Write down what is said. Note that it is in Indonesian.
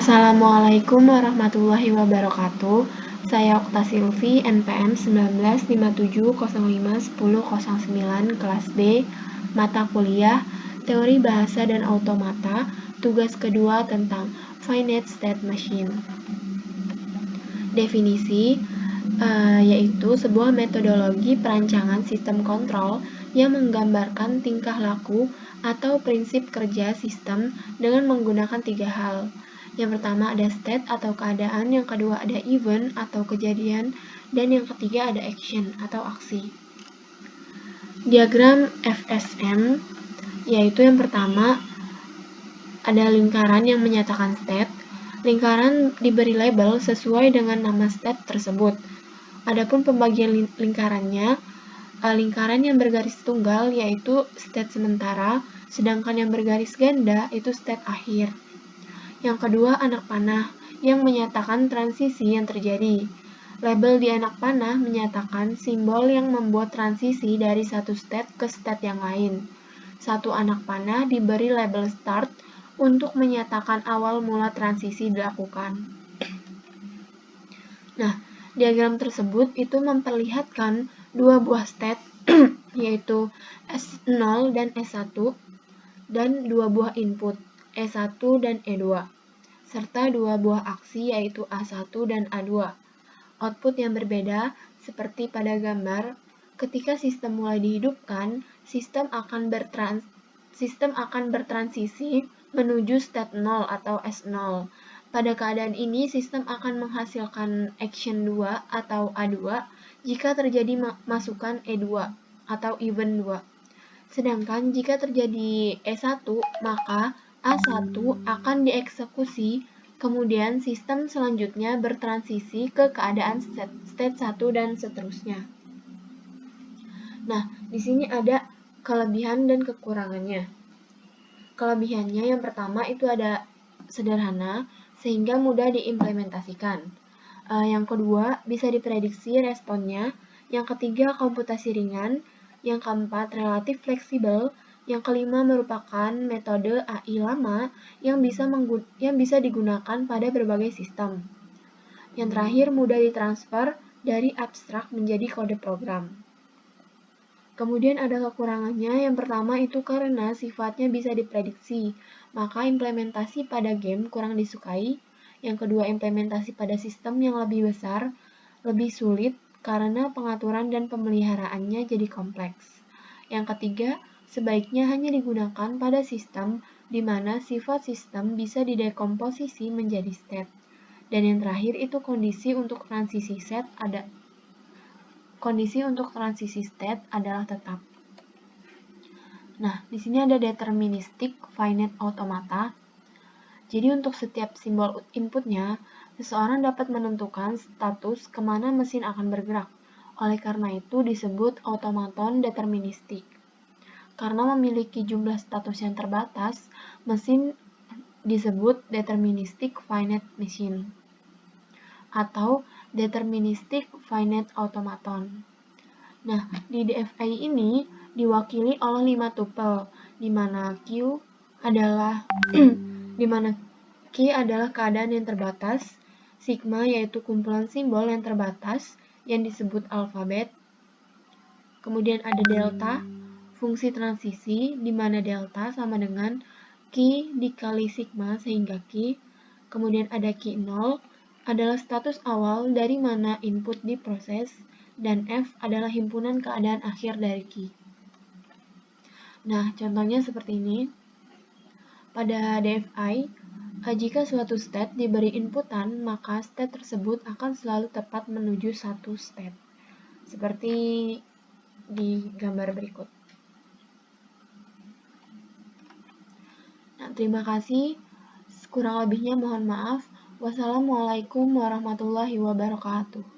Assalamualaikum warahmatullahi wabarakatuh. Saya Okta Silvi, NPM 1957051009, kelas D, mata kuliah Teori Bahasa dan Automata, tugas kedua tentang Finite State Machine. Definisi yaitu sebuah metodologi perancangan sistem kontrol yang menggambarkan tingkah laku atau prinsip kerja sistem dengan menggunakan 3 hal. Yang pertama ada state atau keadaan, yang kedua ada event atau kejadian, dan yang ketiga ada action atau aksi. Diagram FSM yaitu yang pertama ada lingkaran yang menyatakan state. Lingkaran diberi label sesuai dengan nama state tersebut. Adapun pembagian lingkarannya, lingkaran yang bergaris tunggal yaitu state sementara, sedangkan yang bergaris ganda itu state akhir. Yang kedua, anak panah yang menyatakan transisi yang terjadi. Label di anak panah menyatakan simbol yang membuat transisi dari satu state ke state yang lain. Satu anak panah diberi label start untuk menyatakan awal mula transisi dilakukan. Nah, diagram tersebut itu memperlihatkan dua buah state yaitu S0 dan S1 dan dua buah input E1 dan E2 serta dua buah aksi yaitu A1 dan A2. Output yang berbeda seperti pada gambar, ketika sistem mulai dihidupkan, sistem akan bertransisi menuju state 0 atau S0. Pada keadaan ini, sistem akan menghasilkan action 2 atau A2 jika terjadi masukan E2 atau event 2. Sedangkan jika terjadi E1, maka A1 akan dieksekusi, kemudian sistem selanjutnya bertransisi ke keadaan state 1 dan seterusnya. Nah, di sini ada kelebihan dan kekurangannya. Kelebihannya yang pertama itu ada sederhana sehingga mudah diimplementasikan. Yang kedua, bisa diprediksi responnya. Yang ketiga, komputasi ringan. Yang keempat, relatif fleksibel. Yang kelima, merupakan metode AI lama yang bisa digunakan pada berbagai sistem. Yang terakhir, mudah ditransfer dari abstrak menjadi kode program. Kemudian ada kekurangannya, yang pertama itu karena sifatnya bisa diprediksi, maka implementasi pada game kurang disukai. Yang kedua, implementasi pada sistem yang lebih besar, lebih sulit karena pengaturan dan pemeliharaannya jadi kompleks. Yang ketiga, sebaiknya hanya digunakan pada sistem di mana sifat sistem bisa didekomposisi menjadi state. Dan yang terakhir itu kondisi untuk transisi state adalah tetap. Nah, di sini ada deterministic finite automata. Jadi untuk setiap simbol inputnya, seseorang dapat menentukan status kemana mesin akan bergerak. Oleh karena itu disebut automaton deterministik. Karena memiliki jumlah status yang terbatas, mesin disebut deterministic finite machine atau deterministic finite automaton. Nah, di DFI ini diwakili oleh 5 tupel, di mana Q adalah keadaan yang terbatas, sigma yaitu kumpulan simbol yang terbatas yang disebut alfabet. Kemudian ada delta, fungsi transisi, di mana delta sama dengan Q dikali sigma sehingga Q. Kemudian ada Q0, adalah status awal dari mana input diproses, dan F adalah himpunan keadaan akhir dari Q. Nah, contohnya seperti ini. Pada DFI, jika suatu state diberi inputan, maka state tersebut akan selalu tepat menuju satu state. Seperti di gambar berikut. Nah, terima kasih. Kurang lebihnya mohon maaf. Wassalamualaikum warahmatullahi wabarakatuh.